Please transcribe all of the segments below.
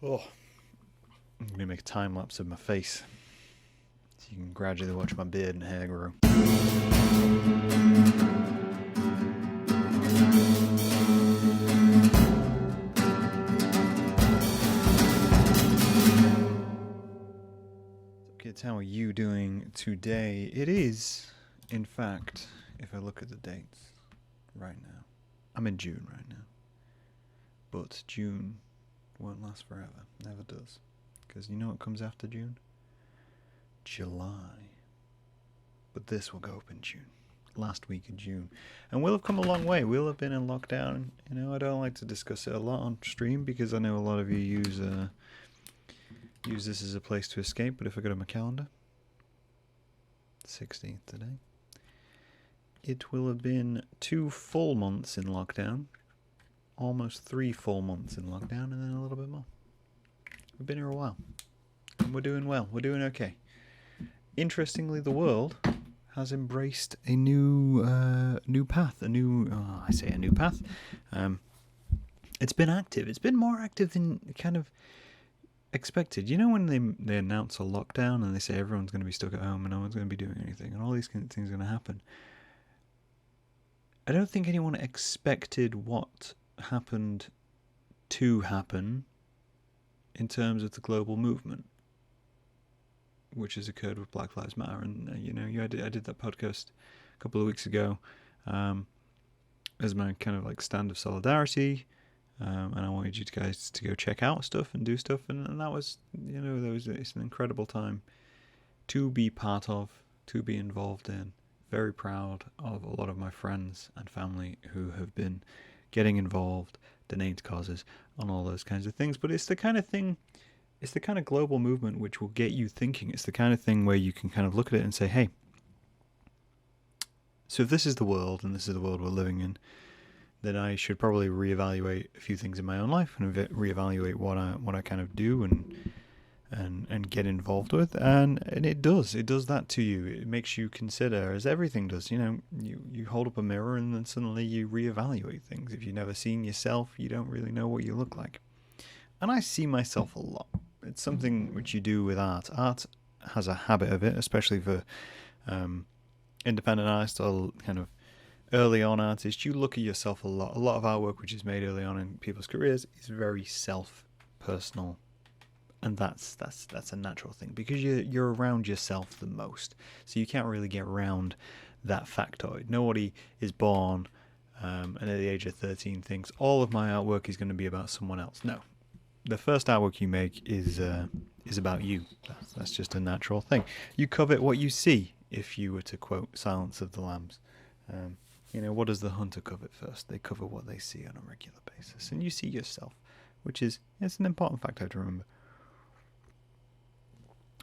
Oh, I'm going to make a time lapse of my face so you can gradually watch my beard and hair grow. So kids, how are you doing today? It is, in fact, if I look at the dates right now, I'm in June right now. But June won't last forever. Never does. Because you know what comes after June? July. But this will go up in June. Last week of June. And we'll have come a long way. We'll have been in lockdown. You know, I don't like to discuss it a lot on stream because I know a lot of you use this as a place to escape. But if I go to my calendar, 16th today, it will have been 2 full months in lockdown. Almost 3 full months in lockdown, and then a little bit more. We've been here a while. And we're doing well. We're doing okay. Interestingly, the world has embraced a new path. A new path. It's been active. It's been more active than kind of expected. You know when they announce a lockdown and they say everyone's going to be stuck at home and no one's going to be doing anything and all these kind of things are going to happen. I don't think anyone expected what happened to happen in terms of the global movement, which has occurred with Black Lives Matter. And I did that podcast a couple of weeks ago as my kind of like stand of solidarity, and I wanted you guys to go check out stuff and do stuff, and that was, it's an incredible time to be part of, to be involved in. Very proud of a lot of my friends and family who have been getting involved, donating to causes, on all those kinds of things. But it's the kind of thing, it's the kind of global movement which will get you thinking. It's the kind of thing where you can kind of look at it and say, hey, so if this is the world and this is the world we're living in, then I should probably reevaluate a few things in my own life and reevaluate what I kind of do and get involved with, and it does that to you. It makes you consider, as everything does. You hold up a mirror and then suddenly you reevaluate things. If you've never seen yourself, you don't really know what you look like. And I see myself a lot. It's something which you do with art. Art has a habit of it, especially for independent artists or kind of early on artists. You look at yourself a lot. A lot of artwork which is made early on in people's careers is very personal. And that's a natural thing because you're around yourself the most, so you can't really get around that factoid. Nobody is born and at the age of 13 thinks all of my artwork is going to be about someone else. No, the first artwork you make is about you. That's just a natural thing. You covet what you see. If you were to quote Silence of the Lambs, what does the hunter covet first? They covet what they see on a regular basis, and you see yourself, which is it's an important factor to remember.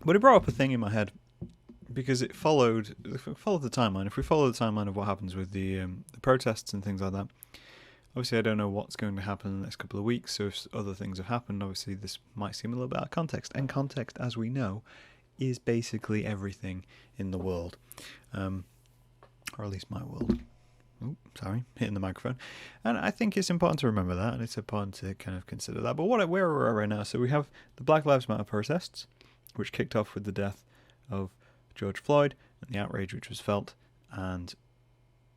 But it brought up a thing in my head because it followed the timeline. If we follow the timeline of what happens with the protests and things like that, obviously I don't know what's going to happen in the next couple of weeks. So if other things have happened, obviously this might seem a little bit out of context. And context, as we know, is basically everything in the world, or at least my world. Oh, sorry, hitting the microphone. And I think it's important to remember that, and it's important to kind of consider that. But where we're at right now, so we have the Black Lives Matter protests, which kicked off with the death of George Floyd and the outrage which was felt and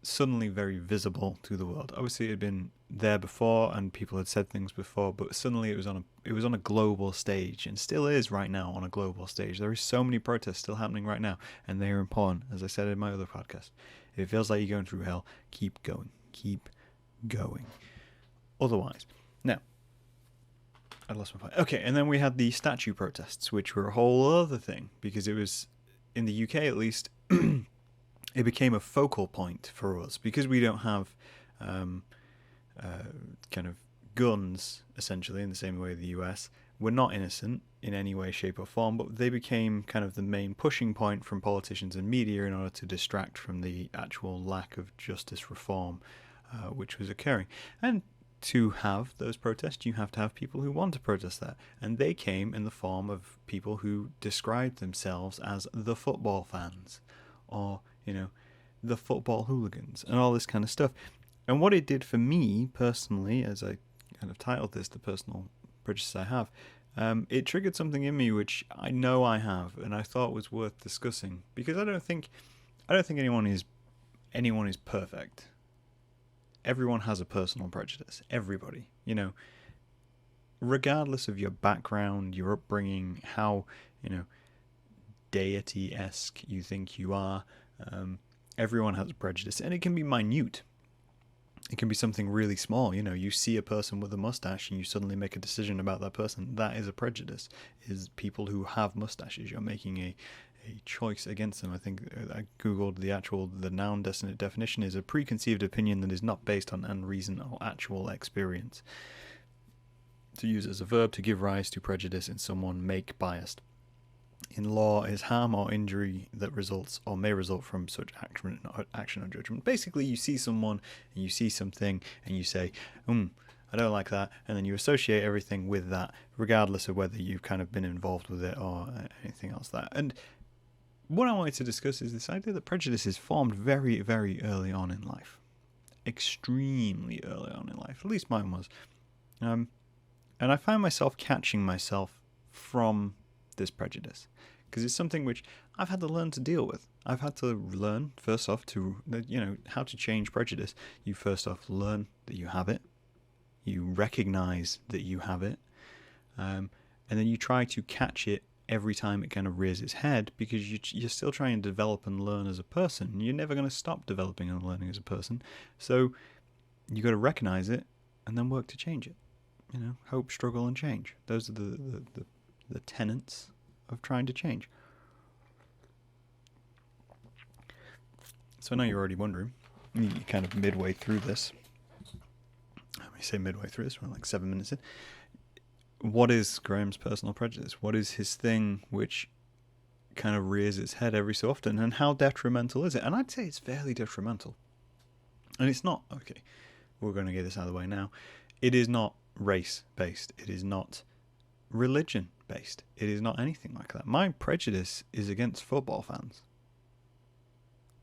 suddenly very visible to the world. Obviously it had been there before and people had said things before, but suddenly it was on a global stage, and still is right now on a global stage. There is so many protests still happening right now, and they are important. As I said in my other podcast, if it feels like you're going through hell, keep going. Otherwise, now I lost my point. Okay, and then we had the statue protests, which were a whole other thing, because it was, in the UK at least, it became a focal point for us, because we don't have kind of guns, essentially, in the same way the US. We're not innocent in any way, shape or form, but they became kind of the main pushing point from politicians and media in order to distract from the actual lack of justice reform which was occurring. And to have those protests, you have to have people who want to protest that. And they came in the form of people who described themselves as the football fans or, the football hooligans and all this kind of stuff. And what it did for me personally, as I kind of titled this, the personal prejudice I have, it triggered something in me which I know I have, and I thought was worth discussing, because I don't think anyone is perfect. Everyone has a personal prejudice. Everybody, regardless of your background, your upbringing, how deity-esque you think you are. Everyone has a prejudice, and it can be minute. It can be something really small. You see a person with a mustache and you suddenly make a decision about that person. That is a prejudice. Is people who have mustaches. You're making a choice against them. I think I googled the noun definition is a preconceived opinion that is not based on unreason or actual experience. To use as a verb, to give rise to prejudice in someone, make biased. In law, is harm or injury that results or may result from such action or judgment. Basically, you see someone and you see something and you say, I don't like that, and then you associate everything with that, regardless of whether you've kind of been involved with it or anything else. And what I wanted to discuss is this idea that prejudice is formed very, very early on in life. Extremely early on in life. At least mine was. And I find myself catching myself from this prejudice, because it's something which I've had to learn to deal with. I've had to learn, first off, how to change prejudice. You first off learn that you have it. You recognize that you have it. And then you try to catch it every time it kind of rears its head, because you're still trying to develop and learn as a person. You're never going to stop developing and learning as a person. So you got to recognize it and then work to change it. Hope, struggle, and change. Those are the tenets of trying to change. So I know you're already wondering, you're kind of midway through this. Let me say midway through this, we're like 7 minutes in. What is Graham's personal prejudice? What is his thing which kind of rears its head every so often, and how detrimental is it? And I'd say it's fairly detrimental. And it's not, okay, we're going to get this out of the way now. It is not race-based. It is not religion-based. It is not anything like that. My prejudice is against football fans.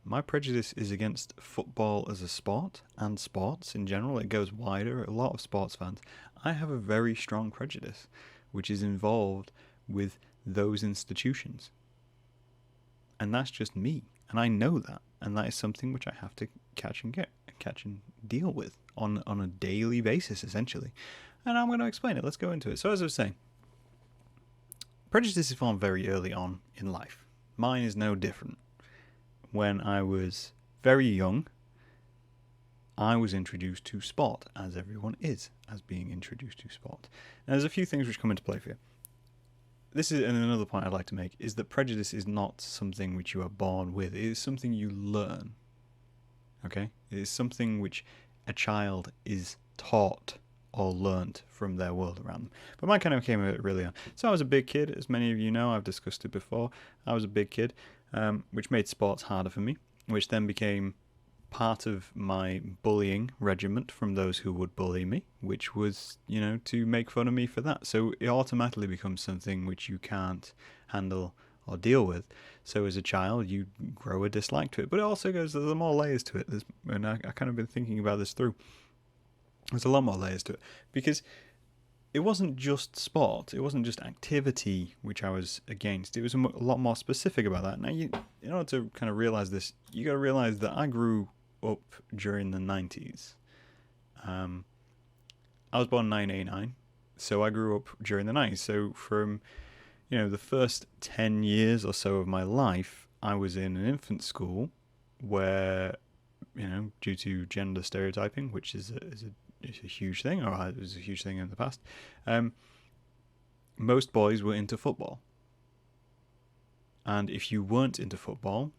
My prejudice is against football as a sport and sports in general. It goes wider. A lot of sports fans. I have a very strong prejudice which is involved with those institutions. And that's just me. And I know that. And that is something which I have to catch and deal with on a daily basis, essentially. And I'm going to explain it. Let's go into it. So as I was saying, prejudice is formed very early on in life. Mine is no different. When I was very young, I was introduced to sport, as everyone is, as being introduced to sport. Now, there's a few things which come into play for you. This is another point I'd like to make, is that prejudice is not something which you are born with. It is something you learn. Okay? It is something which a child is taught or learnt from their world around them. But mine kind of came a bit really on. So I was a big kid, as many of you know, I've discussed it before. I was a big kid, which made sports harder for me, which then became part of my bullying regiment from those who would bully me, which was, to make fun of me for that. So it automatically becomes something which you can't handle or deal with. So as a child, you grow a dislike to it. But it also goes, there's more layers to it. And I kind of been thinking about this through. There's a lot more layers to it, because it wasn't just sport, it wasn't just activity which I was against. It was a lot more specific about that. Now, in order to kind of realize this, you got to realize that I grew up during the 90s. I was born in 1989, so I grew up during the 90s. So from the first 10 years or so of my life, I was in an infant school where, due to gender stereotyping, which is a huge thing, or it was a huge thing in the past, most boys were into football. And if you weren't into football,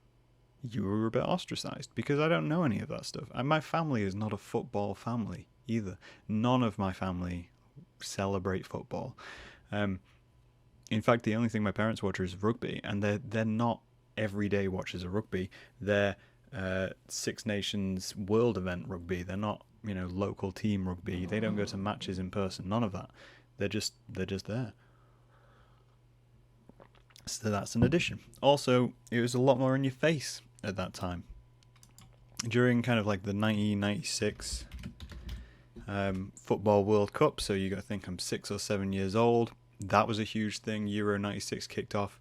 you were a bit ostracized, because I don't know any of that stuff. And my family is not a football family either. None of my family celebrate football. In fact, the only thing my parents watch is rugby, and they're not everyday watchers of rugby. They're Six Nations World event rugby. They're not local team rugby. They don't go to matches in person. None of that. They're just there. So that's an addition. Also, it was a lot more in your face at that time. During kind of like the 1996 Football World Cup, so you got to think I'm 6 or 7 years old. That was a huge thing. Euro 96 kicked off.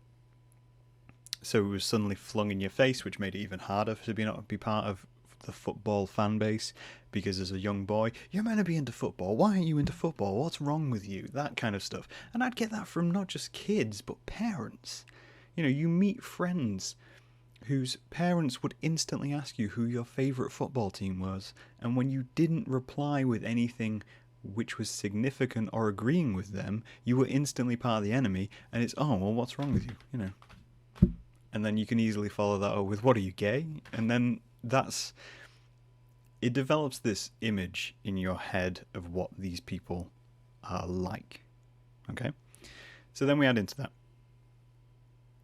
So it was suddenly flung in your face, which made it even harder to be part of the football fan base, because as a young boy, you're meant to be into football. Why aren't you into football? What's wrong with you? That kind of stuff. And I'd get that from not just kids, but parents. You meet friends whose parents would instantly ask you who your favourite football team was, and when you didn't reply with anything which was significant or agreeing with them, you were instantly part of the enemy, and it's, oh, well, what's wrong with you? And then you can easily follow that up with, what, are you gay? And then it develops this image in your head of what these people are like. Okay? So then we add into that,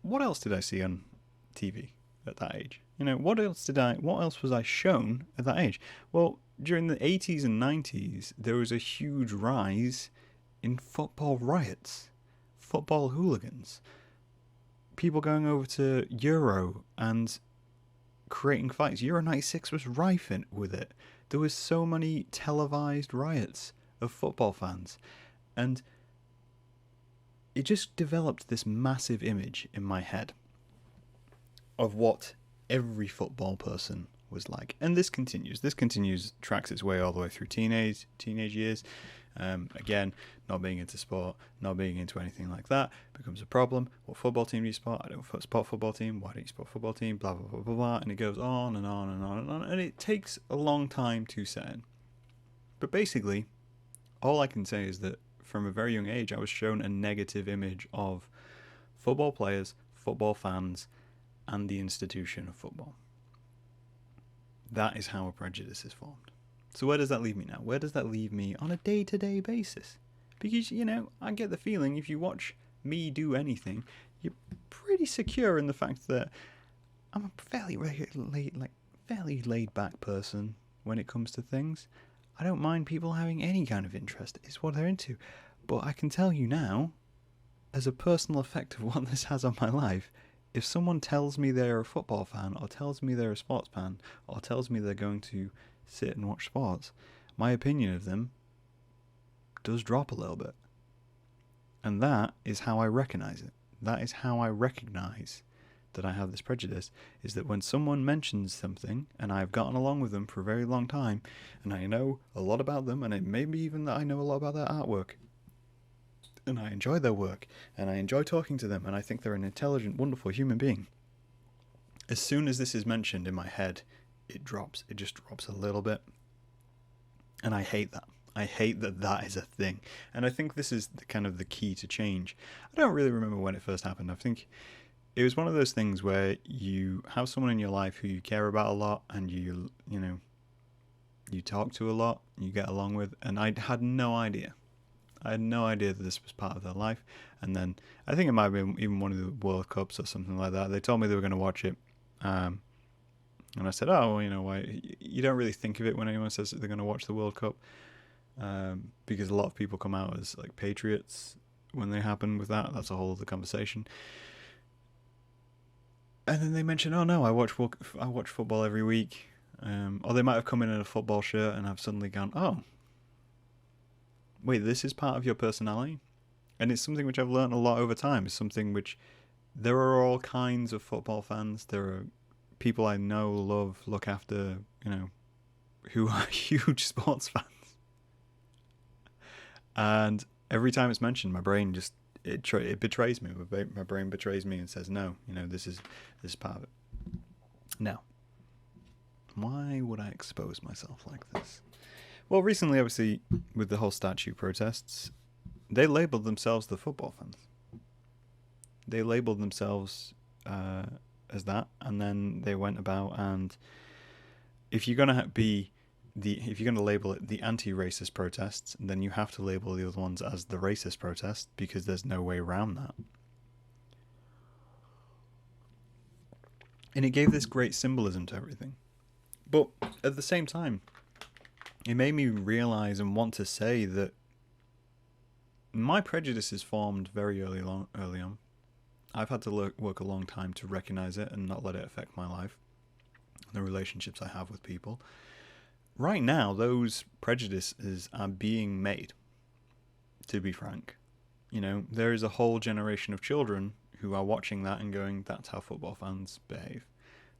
what else did I see on TV at that age? What else was I shown at that age? Well, during the 80s and 90s, there was a huge rise in football riots, football hooligans, people going over to Euro and creating fights. Euro 96 was rife with it. There was so many televised riots of football fans, and it just developed this massive image in my head of what every football person was like. And this continues, tracks its way all the way through teenage years. Again, not being into sport, not being into anything like that becomes a problem. What football team do you support? I don't support football team. Why don't you support football team? Blah, blah, blah, blah, blah. And it goes on and on and on and on. And it takes a long time to set in. But basically, all I can say is that from a very young age, I was shown a negative image of football players, football fans, and the institution of football. That is how a prejudice is formed. So where does that leave me now? Where does that leave me on a day-to-day basis? Because, I get the feeling if you watch me do anything, you're pretty secure in the fact that I'm a fairly laid-back person when it comes to things. I don't mind people having any kind of interest. It's what they're into. But I can tell you now, as a personal effect of what this has on my life, if someone tells me they're a football fan, or tells me they're a sports fan, or tells me they're going to sit and watch sports, my opinion of them does drop a little bit. And that is how I recognize it. That is how I recognize that I have this prejudice, is that when someone mentions something, and I've gotten along with them for a very long time, and I know a lot about them, and it may be even that I know a lot about their artwork, and I enjoy their work, and I enjoy talking to them, and I think they're an intelligent, wonderful human being. As soon as this is mentioned in my head, it drops. It just drops a little bit. And I hate that. I hate that that is a thing. And I think this is the key to change. I don't really remember when it first happened. I think it was one of those things where you have someone in your life who you care about a lot, and you talk to a lot, you get along with, and I had no idea. I had no idea that this was part of their life. And then I think it might have been even one of the World Cups or something like that. They told me they were going to watch it. And I said, oh, well, why? You don't really think of it when anyone says that they're going to watch the World Cup, because a lot of people come out as like patriots when they happen with that. That's a whole other conversation. And then they mention, oh no, I watch football every week. Or they might have come in a football shirt, and I've suddenly gone, oh, wait, this is part of your personality? And it's something which I've learned a lot over time. It's something which, there are all kinds of football fans. There are people I know, love, look after, who are huge sports fans. And every time it's mentioned, my brain just, it betrays me. My brain betrays me and says, no, this is part of it. Now, why would I expose myself like this? Well, recently, obviously, with the whole statue protests, they labelled themselves the football fans. They labelled themselves as that, and then they went about, and if you're gonna label it the anti-racist protests, then you have to label the other ones as the racist protest, because there's no way around that. And it gave this great symbolism to everything, but at the same time, it made me realize and want to say that my prejudice is formed very early on. I've had to work a long time to recognize it and not let it affect my life, the relationships I have with people. Right now, those prejudices are being made, to be frank. there is a whole generation of children who are watching that and going, that's how football fans behave.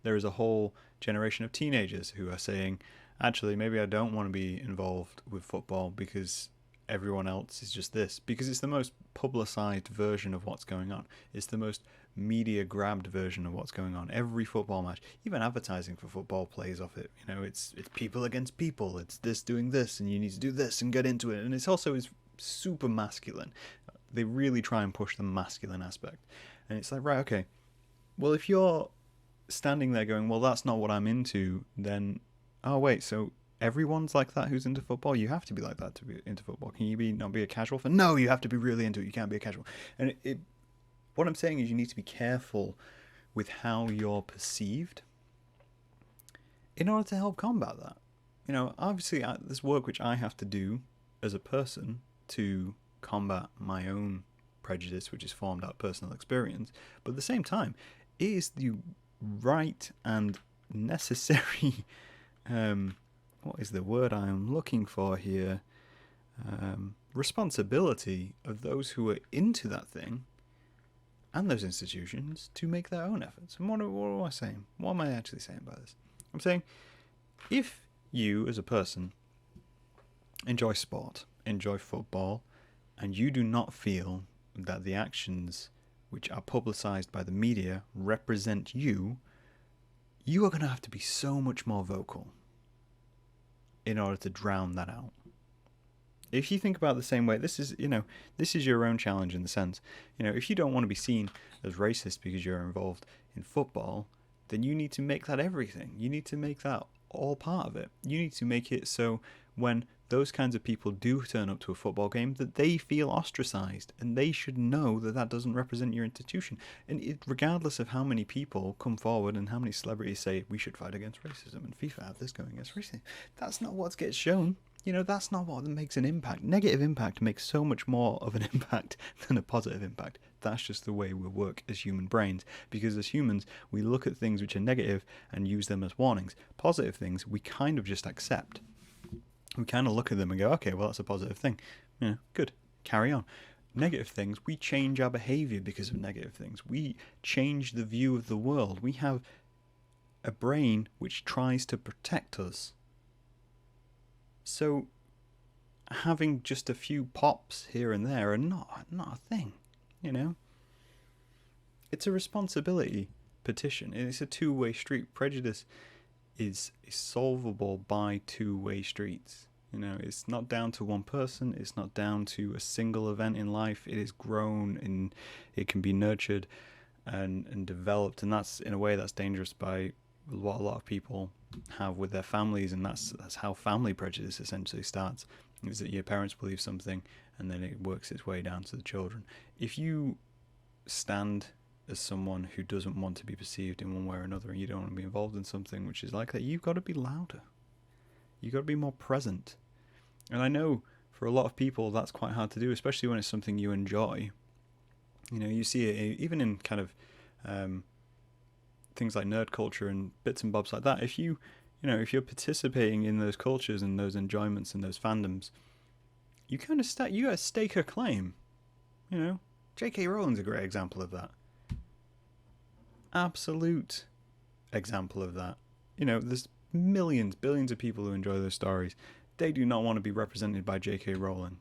There is a whole generation of teenagers who are saying, actually, maybe I don't want to be involved with football because everyone else is just this. Because it's the most publicized version of what's going on. It's the most media grabbed version of what's going on. Every football match, even advertising for football, plays off it. It's people against people. It's this doing this, and you need to do this and get into it. And it's also is super masculine. They really try and push the masculine aspect. And it's like, right, okay, well, if you're standing there going, well, that's not what I'm into, then, oh, wait, so everyone's like that who's into football? You have to be like that to be into football. Can you not be a casual fan? No, you have to be really into it. You can't be a casual. And what I'm saying is you need to be careful with how you're perceived in order to help combat that. Obviously, there's work which I have to do as a person to combat my own prejudice, which is formed out of personal experience. But at the same time, it is the right and necessary, what is the word I am looking for here? Responsibility of those who are into that thing and those institutions to make their own efforts. And what am I saying? What am I actually saying by this? I'm saying, if you as a person enjoy sport, enjoy football, and you do not feel that the actions which are publicized by the media represent you, you are going to have to be so much more vocal in order to drown that out. If you think about it the same way, this is your own challenge in the sense, if you don't want to be seen as racist because you're involved in football, then you need to make that everything. You need to make that all part of it. You need to make it so when those kinds of people do turn up to a football game, that they feel ostracized, and they should know that that doesn't represent your institution. And regardless of how many people come forward and how many celebrities say we should fight against racism and FIFA have this going against racism, that's not what gets shown. That's not what makes an impact. Negative impact makes so much more of an impact than a positive impact. That's just the way we work as human brains. Because as humans, we look at things which are negative and use them as warnings. Positive things, we kind of just accept. We kind of look at them and go, okay, well, that's a positive thing. Good. Carry on. Negative things, we change our behavior because of negative things. We change the view of the world. We have a brain which tries to protect us. So having just a few pops here and there are not a thing, It's a responsibility petition. It's a two-way street. Prejudice is solvable by two-way streets. It's not down to one person. It's not down to a single event in life. It is grown and it can be nurtured and developed. And that's, in a way, that's dangerous by what a lot of people have with their families. And that's how family prejudice essentially starts, is that your parents believe something and then it works its way down to the children. If you stand as someone who doesn't want to be perceived in one way or another, and you don't want to be involved in something which is like that, you've got to be louder. You've got to be more present. And I know for a lot of people that's quite hard to do, especially when it's something you enjoy. You see it even in kind of things like nerd culture and bits and bobs like that. If you're participating in those cultures and those enjoyments and those fandoms, you kind of you got to stake a claim. J.K. Rowling's a great example of that. Absolute example of that. There's millions, billions of people who enjoy those stories. They do not want to be represented by J.K. Rowling.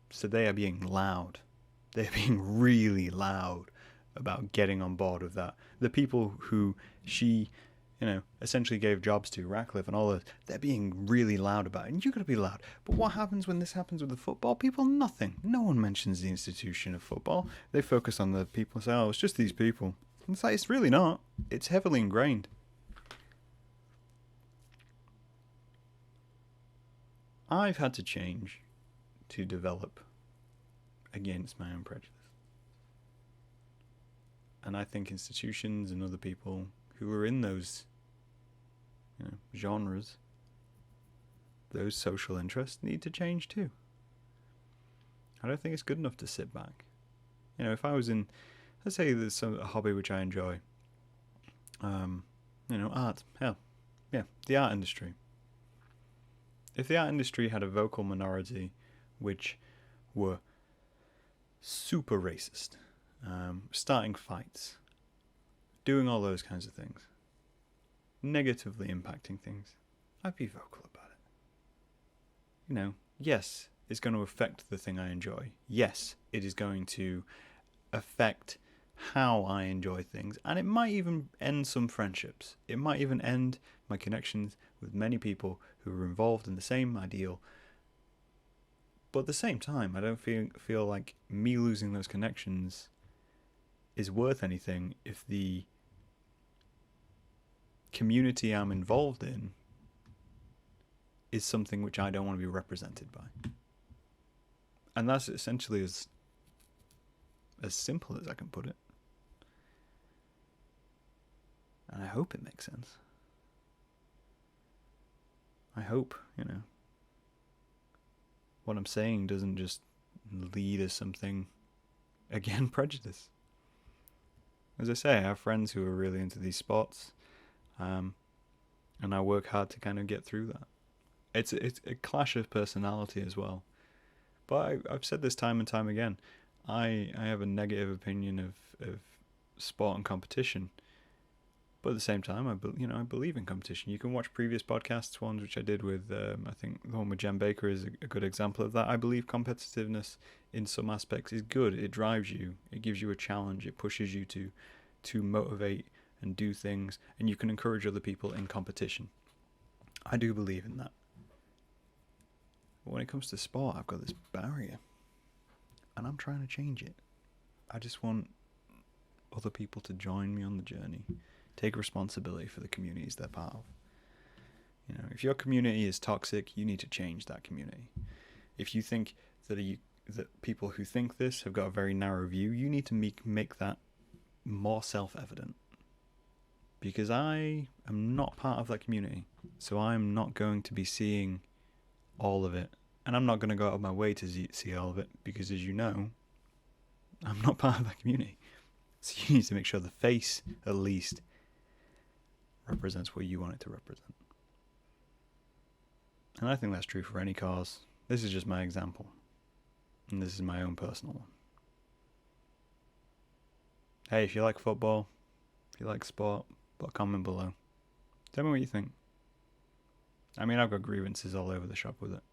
So they are being loud. They're being really loud about getting on board with that. The people who she, essentially gave jobs to, Ratcliffe and all those, they're being really loud about it. And you've got to be loud. But what happens when this happens with the football people? Nothing. No one mentions the institution of football. They focus on the people and say, oh, it's just these people. And it's like, it's really not. It's heavily ingrained. I've had to change to develop against my own prejudice. And I think institutions and other people who are in those genres, those social interests, need to change too. I don't think it's good enough to sit back. If I was in, let's say there's a hobby which I enjoy, art, the art industry. If the art industry had a vocal minority which were super racist, starting fights, doing all those kinds of things, negatively impacting things, I'd be vocal about it. Yes, it's going to affect the thing I enjoy. Yes, it is going to affect how I enjoy things, and it might even end some friendships. It might even end my connections with many people who are involved in the same ideal. But at the same time, I don't feel like me losing those connections is worth anything if the community I'm involved in is something which I don't want to be represented by. And that's essentially as simple as I can put it. And I hope it makes sense. I hope, what I'm saying doesn't just lead as something, again, prejudice. As I say, I have friends who are really into these sports, and I work hard to kind of get through that. It's a clash of personality as well. But I've said this time and time again. I have a negative opinion of sport and competition. But at the same time, I believe in competition. You can watch previous podcasts, ones which I did with, I think the one with Jen Baker is a good example of that. I believe competitiveness in some aspects is good. It drives you. It gives you a challenge. It pushes you to motivate and do things. And you can encourage other people in competition. I do believe in that. But when it comes to sport, I've got this barrier. And I'm trying to change it. I just want other people to join me on the journey. Take responsibility for the communities they're part of. If your community is toxic, you need to change that community. If you think that people who think this have got a very narrow view, you need to make that more self-evident. Because I am not part of that community, so I'm not going to be seeing all of it, and I'm not going to go out of my way to see all of it, because as you know, I'm not part of that community. So you need to make sure the face, at least, represents what you want it to represent. And I think that's true for any cause. This is just my example. And this is my own personal one. Hey, if you like football, if you like sport, put a comment below. Tell me what you think. I mean, I've got grievances all over the shop with it.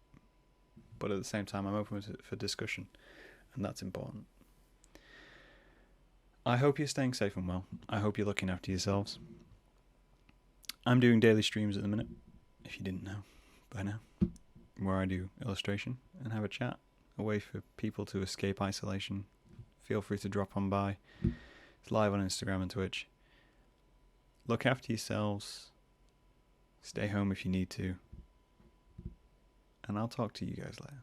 But at the same time, I'm open for discussion. And that's important. I hope you're staying safe and well. I hope you're looking after yourselves. I'm doing daily streams at the minute, if you didn't know by now, where I do illustration and have a chat, a way for people to escape isolation. Feel free to drop on by. It's live on Instagram and Twitch. Look after yourselves. Stay home if you need to. And I'll talk to you guys later.